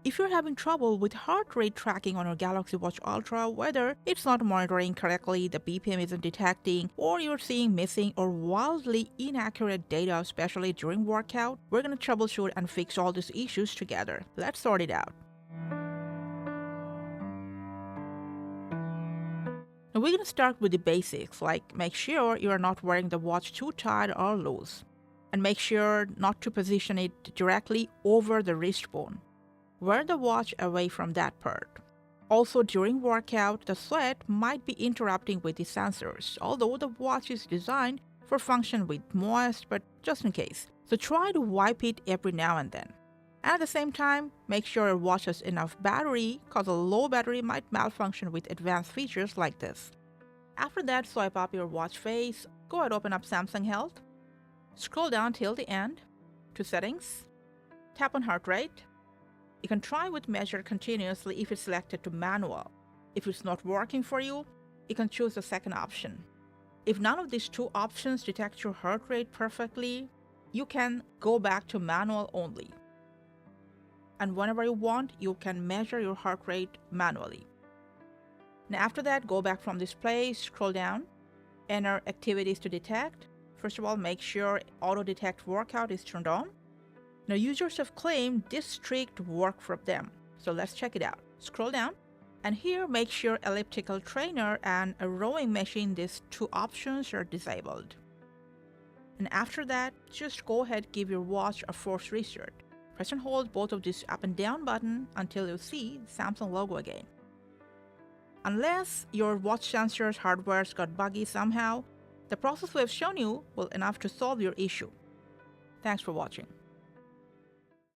If you're having trouble with heart rate tracking on your Galaxy Watch Ultra, whether it's not monitoring correctly, the BPM isn't detecting, or you're seeing missing or wildly inaccurate data, especially during workout, we're gonna troubleshoot and fix all these issues together. Let's sort it out. Now we're gonna start with the basics, like make sure you are not wearing the watch too tight or loose, and make sure not to position it directly over the wrist bone. Wear the watch away from that part. Also, during workout, the sweat might be interrupting with the sensors, although the watch is designed for function with moist, but just in case. So try to wipe it every now and then. And at the same time, make sure your watch has enough battery, cause a low battery might malfunction with advanced features like this. After that, swipe up your watch face, go ahead open up Samsung Health, scroll down till the end, to settings, tap on heart rate. You can try with measure continuously if it's selected to manual. If it's not working for you, you can choose the second option. If none of these two options detect your heart rate perfectly, you can go back to manual only. And whenever you want, you can measure your heart rate manually. Now after that, go back from display, scroll down, enter activities to detect. First of all, make sure auto detect workout is turned on. Now users have claimed this trick to work for them, so let's check it out. Scroll down, and here make sure elliptical trainer and a rowing machine, these two options are disabled. And after that, just go ahead, give your watch a force restart. Press and hold both of these up and down button until you see the Samsung logo again. Unless your watch sensor's hardware's got buggy somehow, the process we have shown you will enough to solve your issue. Thanks for watching.